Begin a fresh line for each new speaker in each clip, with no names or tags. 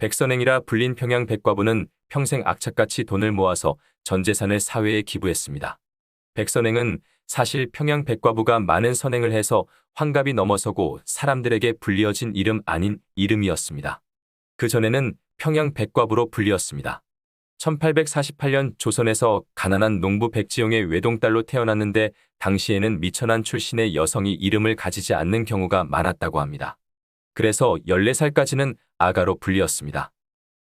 백선행이라 불린 평양 백과부는 평생 악착같이 돈을 모아서 전 재산을 사회에 기부했습니다. 백선행은 사실 평양 백과부가 많은 선행을 해서 환갑이 넘어서고 사람들에게 불리어진 이름 아닌 이름이었습니다. 그전에는 평양 백과부로 불리었습니다. 1848년 조선에서 가난한 농부 백지용의 외동딸로 태어났는데 당시에는 미천한 출신의 여성이 이름을 가지지 않는 경우가 많았다고 합니다. 그래서 14살까지는 아가로 불리었습니다.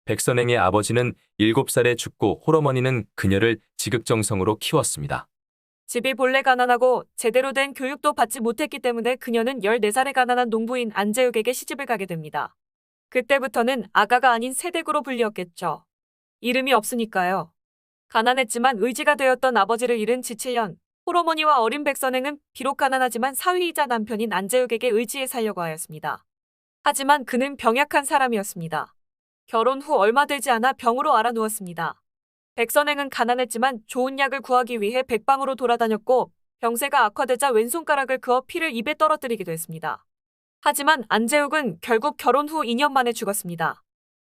백선행의 아버지는 7살에 죽고 홀어머니는 그녀를 지극정성으로 키웠습니다.
집이 본래 가난하고 제대로 된 교육도 받지 못했기 때문에 그녀는 14살에 가난한 농부인 안재욱에게 시집을 가게 됩니다. 그때부터는 아가가 아닌 새댁으로 불리었겠죠. 이름이 없으니까요. 가난했지만 의지가 되었던 아버지를 잃은 지 7년, 홀어머니와 어린 백선행은 비록 가난하지만 사위이자 남편인 안재욱에게 의지해 살려고 하였습니다. 하지만 그는 병약한 사람이었습니다. 결혼 후 얼마 되지 않아 병으로 앓아누웠습니다. 백선행은 가난했지만 좋은 약을 구하기 위해 백방으로 돌아다녔고 병세가 악화되자 왼손가락을 그어 피를 입에 떨어뜨리기도 했습니다. 하지만 안재욱은 결국 결혼 후 2년 만에 죽었습니다.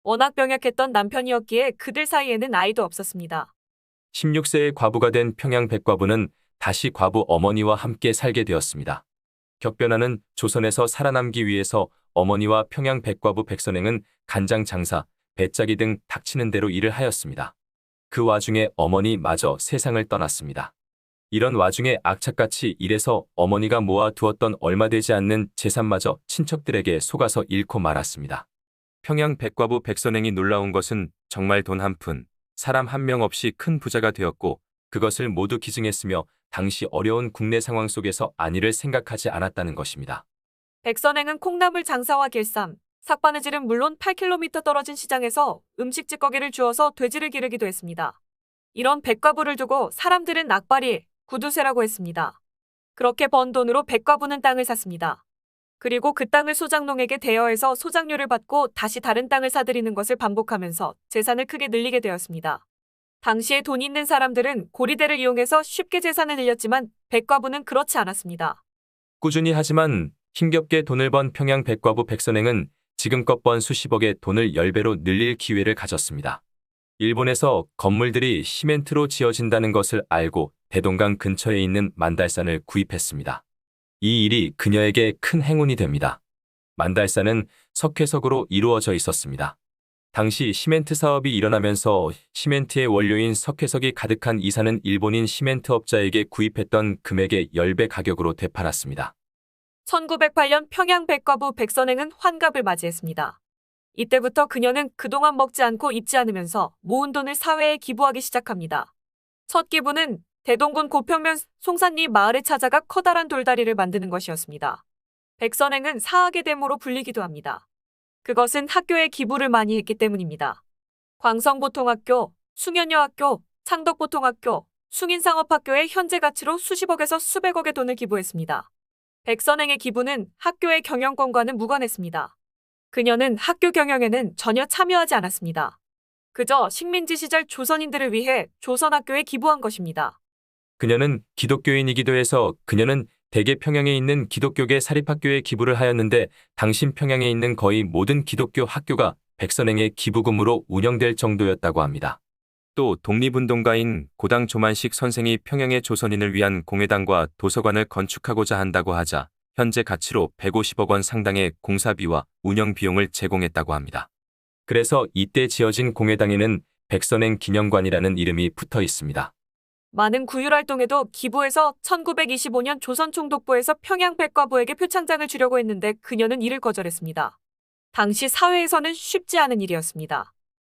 워낙 병약했던 남편이었기에 그들 사이에는 아이도 없었습니다.
16세의 과부가 된 평양 백과부는 다시 과부 어머니와 함께 살게 되었습니다. 격변하는 조선에서 살아남기 위해서 어머니와 평양 백과부 백선행은 간장 장사, 배짜기 등 닥치는 대로 일을 하였습니다. 그 와중에 어머니마저 세상을 떠났습니다. 이런 와중에 악착같이 일해서 어머니가 모아두었던 얼마 되지 않는 재산마저 친척들에게 속아서 잃고 말았습니다. 평양 백과부 백선행이 놀라운 것은 정말 돈 한 푼, 사람 한 명 없이 큰 부자가 되었고 그것을 모두 기증했으며 당시 어려운 국내 상황 속에서 안위를 생각하지 않았다는 것입니다.
백선행은 콩나물 장사와 길쌈, 삭바느질은 물론 8km 떨어진 시장에서 음식 찌꺼기를 주워서 돼지를 기르기도 했습니다. 이런 백과부를 두고 사람들은 악바리, 구두쇠라고 했습니다. 그렇게 번 돈으로 백과부는 땅을 샀습니다. 그리고 그 땅을 소장농에게 대여해서 소장료를 받고 다시 다른 땅을 사들이는 것을 반복하면서 재산을 크게 늘리게 되었습니다. 당시에 돈 있는 사람들은 고리대를 이용해서 쉽게 재산을 늘렸지만 백과부는 그렇지 않았습니다.
꾸준히 하지만 힘겹게 돈을 번 평양 백과부 백선행은 지금껏 번 수십억의 돈을 10배로 늘릴 기회를 가졌습니다. 일본에서 건물들이 시멘트로 지어진다는 것을 알고 대동강 근처에 있는 만달산을 구입했습니다. 이 일이 그녀에게 큰 행운이 됩니다. 만달산은 석회석으로 이루어져 있었습니다. 당시 시멘트 사업이 일어나면서 시멘트의 원료인 석회석이 가득한 이 산은 일본인 시멘트업자에게 구입했던 금액의 10배 가격으로 되팔았습니다.
1908년 평양 백과부 백선행은 환갑을 맞이했습니다. 이때부터 그녀는 그동안 먹지 않고 입지 않으면서 모은 돈을 사회에 기부하기 시작합니다. 첫 기부는 대동군 고평면 송산리 마을에 찾아가 커다란 돌다리를 만드는 것이었습니다. 백선행은 사학의 대모로 불리기도 합니다. 그것은 학교에 기부를 많이 했기 때문입니다. 광성보통학교, 숭연여학교, 창덕보통학교, 숭인상업학교에 현재 가치로 수십억에서 수백억의 돈을 기부했습니다. 백선행의 기부는 학교의 경영권과는 무관했습니다. 그녀는 학교 경영에는 전혀 참여하지 않았습니다. 그저 식민지 시절 조선인들을 위해 조선학교에 기부한 것입니다.
그녀는 기독교인이기도 해서 그녀는 대개 평양에 있는 기독교계 사립학교에 기부를 하였는데 당신 평양에 있는 거의 모든 기독교 학교가 백선행의 기부금으로 운영될 정도였다고 합니다. 또 독립운동가인 고당 조만식 선생이 평양의 조선인을 위한 공회당과 도서관을 건축하고자 한다고 하자 현재 가치로 150억 원 상당의 공사비와 운영 비용을 제공했다고 합니다. 그래서 이때 지어진 공회당에는 백선행 기념관이라는 이름이 붙어 있습니다.
많은 구휼활동에도 기부해서 1925년 조선총독부에서 평양 백과부에게 표창장을 주려고 했는데 그녀는 이를 거절했습니다. 당시 사회에서는 쉽지 않은 일이었습니다.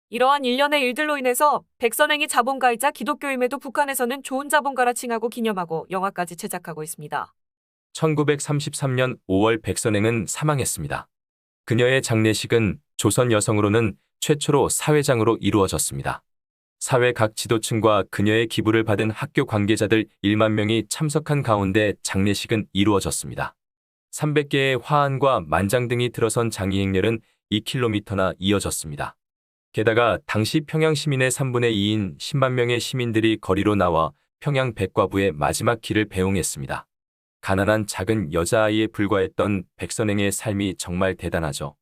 이러한 일련의 일들로 인해서 백선행이 자본가이자 기독교임에도 북한에서는 좋은 자본가라 칭하고 기념하고 영화까지 제작하고 있습니다.
1933년 5월 백선행은 사망했습니다. 그녀의 장례식은 조선 여성으로는 최초로 사회장으로 이루어졌습니다. 사회 각 지도층과 그녀의 기부를 받은 학교 관계자들 1만 명이 참석한 가운데 장례식은 이루어졌습니다. 300개의 화환과 만장 등이 들어선 장의 행렬은 2km나 이어졌습니다. 게다가 당시 평양 시민의 3분의 2인 10만 명의 시민들이 거리로 나와 평양 백과부의 마지막 길을 배웅했습니다. 가난한 작은 여자아이에 불과했던 백선행의 삶이 정말 대단하죠.